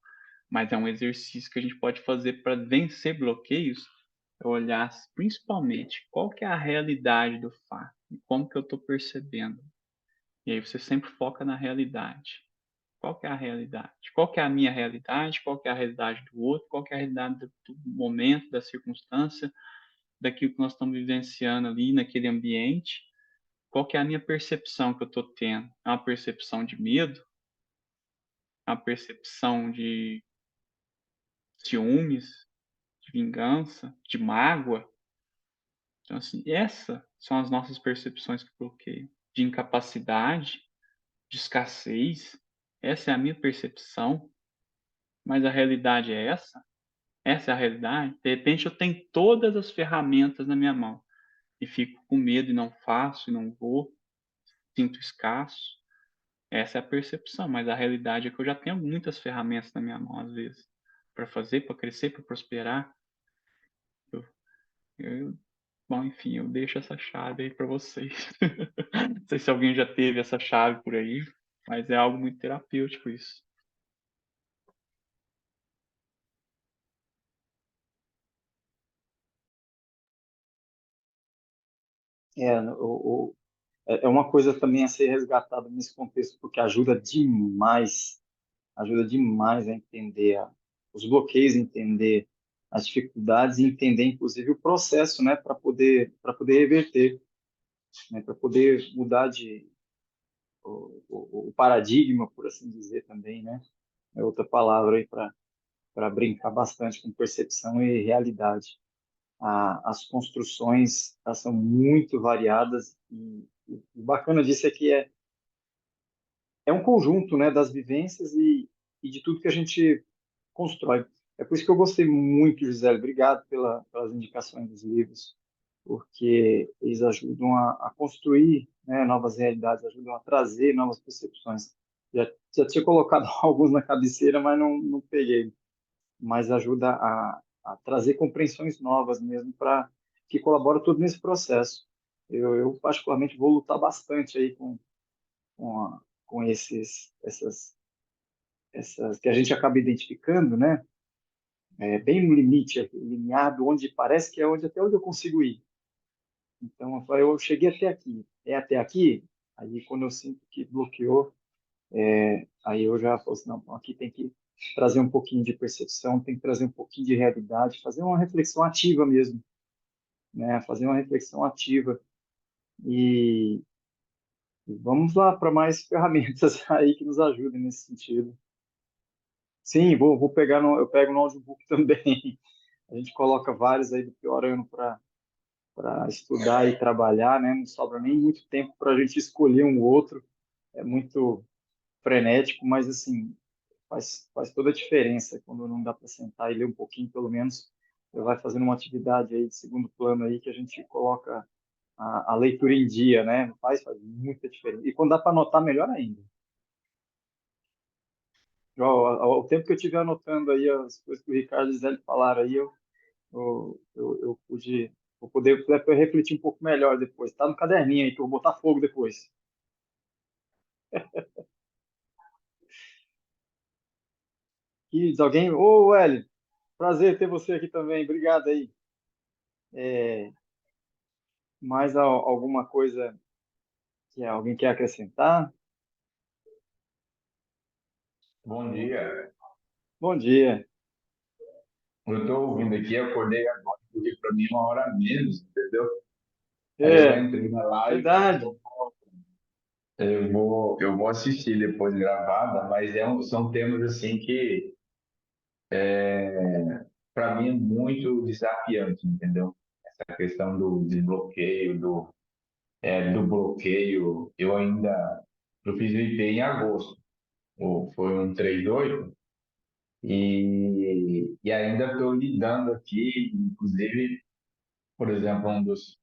mas é um exercício que a gente pode fazer para vencer bloqueios, é olhar principalmente qual que é a realidade do fato e como que eu estou percebendo. E aí você sempre foca na realidade. Qual que é a realidade? Qual que é a minha realidade? Qual que é a realidade do outro? Qual que é a realidade do momento, da circunstância, daquilo que nós estamos vivenciando ali naquele ambiente? Qual que é a minha percepção que eu estou tendo? É uma percepção de medo? É uma percepção de ciúmes, de vingança, de mágoa? Então, assim, essas são as nossas percepções que bloqueiam. De incapacidade, de escassez. Essa é a minha percepção, mas a realidade é essa? Essa é a realidade. De repente eu tenho todas as ferramentas na minha mão e fico com medo e não faço, e não vou, sinto escasso. Essa é a percepção, mas a realidade é que eu já tenho muitas ferramentas na minha mão às vezes para fazer, para crescer, para prosperar. Eu, eu, bom, enfim, eu deixo essa chave aí para vocês. Não sei se alguém já teve essa chave por aí, mas é algo muito terapêutico isso. É, é uma coisa também a ser resgatada nesse contexto, porque ajuda demais a entender os bloqueios, entender as dificuldades e entender, inclusive, o processo, né, para poder reverter, né, para poder mudar o paradigma, por assim dizer também, né? É outra palavra aí para brincar bastante com percepção e realidade. as construções, elas são muito variadas e o bacana disso é que é um conjunto, né, das vivências e de tudo que a gente constrói. É por isso que eu gostei muito, Gisele. Obrigado pelas indicações dos livros, porque eles ajudam a construir, né, novas realidades, ajudam a trazer novas percepções. Já tinha colocado alguns na cabeceira, mas não peguei. Mas ajuda a trazer compreensões novas mesmo, para que colabora tudo nesse processo. Particularmente, vou lutar bastante aí com essas que a gente acaba identificando, né? Bem no limite, lineado, onde parece que é até onde eu consigo ir. Então, eu cheguei até aqui. É até aqui? Aí, quando eu sinto que bloqueou, aí eu já falo assim, não, aqui tem que trazer um pouquinho de percepção, tem que trazer um pouquinho de realidade, fazer uma reflexão ativa mesmo, né? Fazer uma reflexão ativa. E vamos lá para mais ferramentas aí que nos ajudem nesse sentido. Sim, vou pegar eu pego no audiobook também. A gente coloca vários aí do pior ano para estudar e trabalhar, né? Não sobra nem muito tempo para a gente escolher um outro. É muito frenético, mas assim faz toda a diferença quando não dá para sentar e ler um pouquinho, pelo menos. Você vai fazendo uma atividade aí de segundo plano aí que a gente coloca a leitura em dia, né? Faz muita diferença. E quando dá para anotar, melhor ainda. O tempo que eu tive anotando aí as coisas que o Ricardo e o Zé falaram aí, eu pude, vou poder refletir um pouco melhor depois. Tá no caderninho aí, que eu vou botar fogo depois. E diz alguém, ô, Hélio, prazer ter você aqui também, obrigado aí. Mais alguma coisa que alguém quer acrescentar? Bom dia. Bom dia. Eu estou ouvindo aqui, eu acordei agora, porque para mim é uma hora a menos, entendeu? Aí eu já É, entrei na live, verdade. eu vou assistir depois gravada, mas são temas assim que para mim é muito desafiante, entendeu? A questão do desbloqueio, do bloqueio, eu fiz o IP em agosto, foi um 3.8, e ainda estou lidando aqui, inclusive, por exemplo, um dos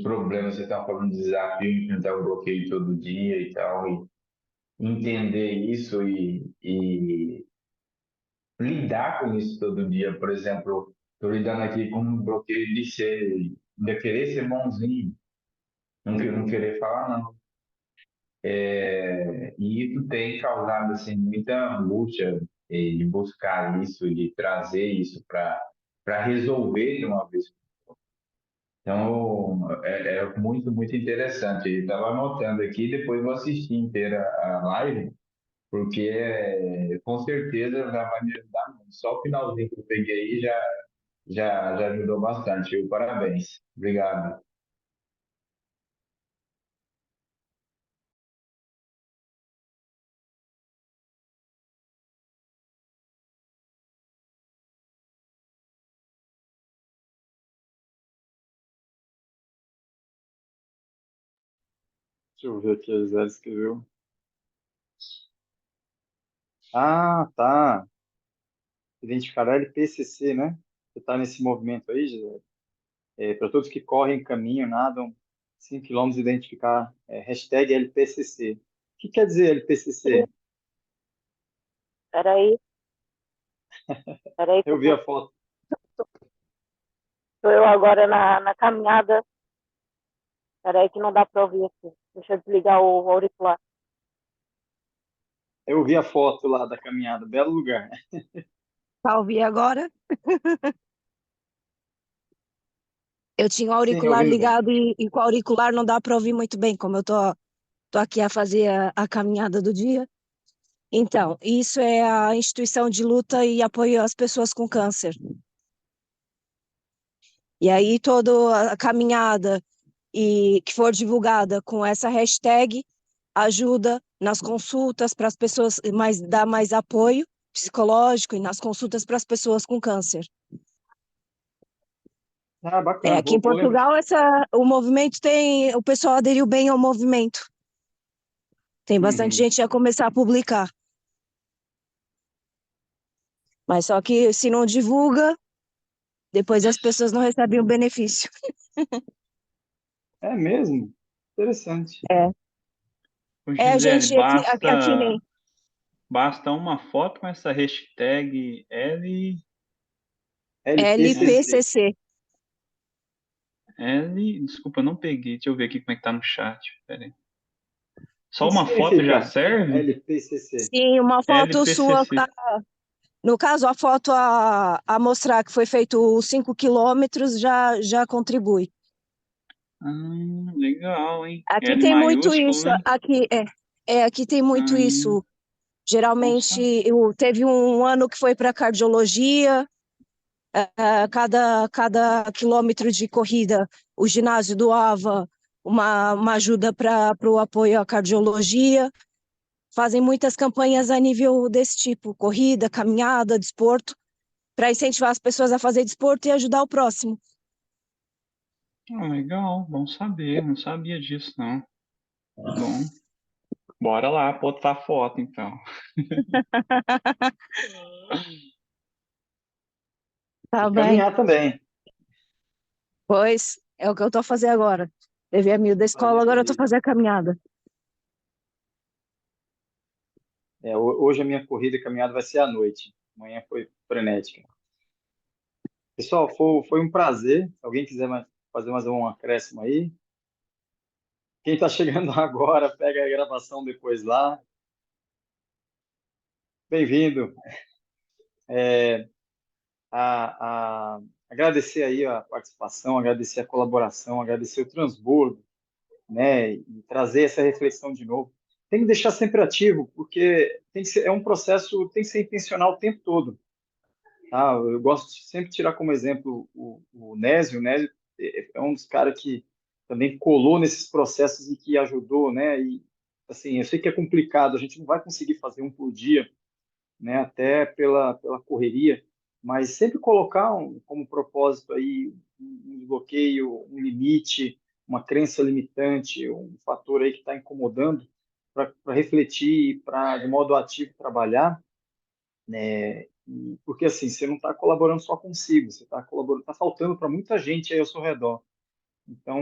problemas, você está falando de desafio, enfrentar o bloqueio todo dia e tal, e entender isso e lidar com isso todo dia. Por exemplo, estou lidando aqui com um bloqueio de querer ser bonzinho, não querer falar não. E isso tem causado assim, muita angústia de buscar isso, de trazer isso para resolver de uma vez. Então, é muito, muito interessante. Eu estava anotando aqui, depois vou assistir inteira a live, porque com certeza já vai me ajudar muito. Só o finalzinho que eu peguei aí já ajudou bastante, viu? Parabéns. Obrigado. Deixa eu ver aqui, a Zé escreveu. Ah, tá. Identificar LPCC, né? Você está nesse movimento aí, Gisele? Para todos que correm, caminham, nadam 5 quilômetros, identificar hashtag LPCC. O que quer dizer LPCC? Peraí, peraí que Eu vi a foto. tô eu agora na caminhada. Peraí que não dá para ouvir aqui. Deixa eu desligar o auricular. Eu vi a foto lá da caminhada. Belo lugar. Tá ouvindo agora? Eu tinha o Sim, auricular ouvindo bem. ligado e com o auricular não dá para ouvir muito bem, como eu tô aqui a fazer a caminhada do dia. Então, isso é a instituição de luta e apoio às pessoas com câncer. E aí toda a caminhada que for divulgada com essa hashtag ajuda nas consultas para as pessoas, dá mais apoio psicológico e nas consultas para as pessoas com câncer. Ah, bacana, Aqui em vou lembrar. Portugal, o movimento o pessoal aderiu bem ao movimento. Tem bastante Uhum. gente a começar a publicar. Mas só que se não divulga, depois as pessoas não recebem o benefício. É mesmo? Interessante. É, Ô, a Gisele, gente aqui nem basta uma foto com essa hashtag LPCC. LPCC. Desculpa, eu não peguei. Deixa eu ver aqui como é que tá no chat. Pera aí. O Só que uma foto já significa serve? LPCC? Sim, uma foto sua, LPCC. no caso, a foto a mostrar que foi feito os 5 quilômetros já contribui. Legal, hein? Aqui L tem muito maiúsculo, isso, né? aqui tem muito Hum, isso. Geralmente, nossa. teve um ano que foi para cardiologia, cada quilômetro de corrida, o ginásio doava uma ajuda para o apoio à cardiologia. Fazem muitas campanhas a nível desse tipo, corrida, caminhada, desporto, para incentivar as pessoas a fazer desporto e ajudar o próximo. Legal, bom saber. Não sabia disso, não. Bom, bora lá botar foto, então. Tá E bem, caminhar também. pois é o que eu estou a fazer agora. Levei a Mil da escola, Fazer agora eu estou a corrida. fazer a caminhada. Hoje a minha corrida e caminhada vai ser à noite. Amanhã foi frenética. Pessoal, foi um prazer. Se alguém quiser fazer mais um acréscimo aí. Quem está chegando agora, pega a gravação depois lá. Bem-vindo. A, agradecer aí a participação, agradecer a colaboração, agradecer o transbordo, né? E trazer essa reflexão de novo. Tem que deixar sempre ativo, porque é um processo, tem que ser intencional o tempo todo. Tá? Eu gosto de sempre tirar como exemplo o Nésio. O Nésio é um dos caras que também colou nesses processos e que ajudou, né? E assim, eu sei que é complicado, a gente não vai conseguir fazer um por dia, né? Até pela correria, mas sempre colocar como propósito aí um bloqueio, um limite, uma crença limitante, um fator aí que está incomodando, para refletir, para de modo ativo trabalhar, né? Porque assim, você não está colaborando só consigo, você está colaborando, está faltando para muita gente aí ao seu redor. Então,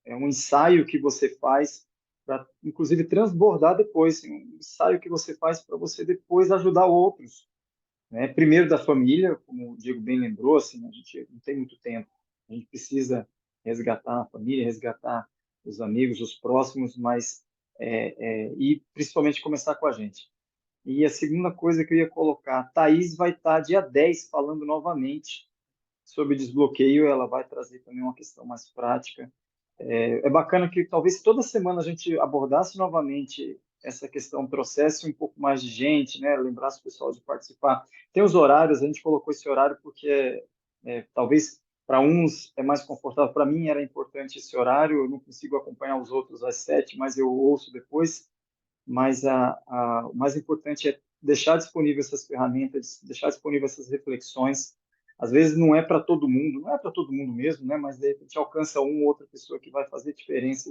é um ensaio que você faz para, inclusive, transbordar depois, assim, um ensaio que você faz para você depois ajudar outros, né? Primeiro da família, como o Diego bem lembrou, assim, a gente não tem muito tempo, a gente precisa resgatar a família, resgatar os amigos, os próximos, mas e principalmente começar com a gente. E a segunda coisa que eu ia colocar, a Thaís vai estar dia 10 falando novamente sobre desbloqueio, ela vai trazer também uma questão mais prática. É bacana que talvez toda semana a gente abordasse novamente essa questão, trouxesse um pouco mais de gente, né? Lembrasse o pessoal de participar. Tem os horários, a gente colocou esse horário porque talvez para uns é mais confortável. Para mim era importante esse horário, eu não consigo acompanhar os outros às 7, mas eu ouço depois. Mas o mais importante é deixar disponível essas ferramentas, deixar disponível essas reflexões. Às vezes não é para todo mundo, não é para todo mundo mesmo, né? Mas de repente alcança uma ou outra pessoa que vai fazer diferença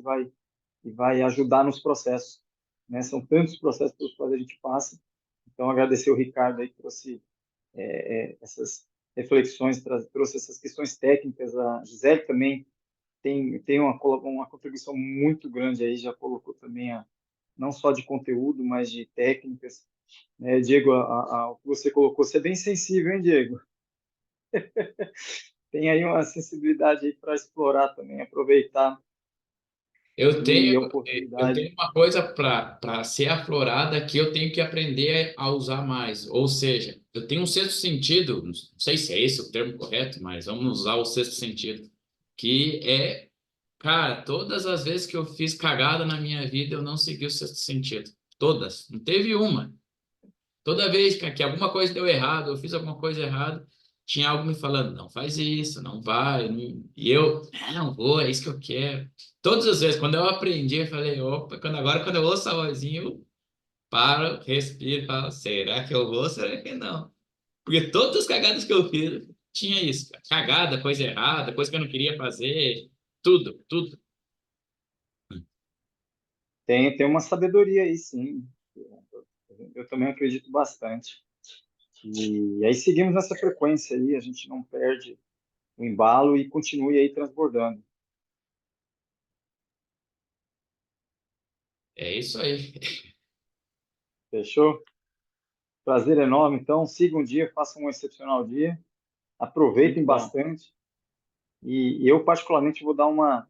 e vai ajudar nos processos, né? São tantos processos pelos quais a gente passa. Então, agradecer o Ricardo aí que trouxe essas reflexões, trouxe essas questões técnicas. A Gisele também tem uma contribuição muito grande aí, já colocou também não só de conteúdo, mas de técnicas. Né? Diego, o que você colocou, você é bem sensível, hein, Diego? Tem aí uma sensibilidade aí para explorar também, aproveitar Eu e tenho, a eu oportunidade. tenho uma coisa para ser aflorada que eu tenho que aprender a usar mais. Ou seja, eu tenho um sexto sentido, não sei se é esse o termo correto, mas vamos usar o sexto sentido, que é, cara, todas as vezes que eu fiz cagada na minha vida, eu não segui o sexto sentido. Todas. Não teve uma. Toda vez que alguma coisa deu errado, eu fiz alguma coisa errada, tinha algo me falando, não faz isso, não vai. E eu, não vou, é isso que eu quero. Todas as vezes, quando eu aprendi, eu falei, opa, quando eu ouço a vozinha, eu paro, respiro e falo, será que eu vou, será que não? Porque todas as cagadas que eu fiz, tinha isso, cara. Cagada, coisa errada, coisa que eu não queria fazer, tudo, tudo. Tem uma sabedoria aí, sim. Eu também acredito bastante. E aí seguimos nessa frequência aí, a gente não perde o embalo e continue aí transbordando. É isso aí. Fechou? Prazer enorme. Então, siga um dia, faça um excepcional dia, aproveitem Muito bom. bastante. E eu, particularmente, vou dar uma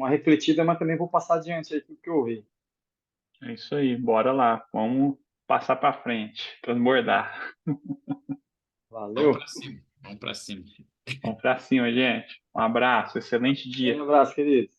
refletida, mas também vou passar adiante aí tudo que eu ouvi. É isso aí, bora lá. Vamos passar para frente, transbordar. Vamos Valeu. para cima. Vamos para cima. Vamos para cima, gente. Um abraço, excelente Um dia. abraço, querido.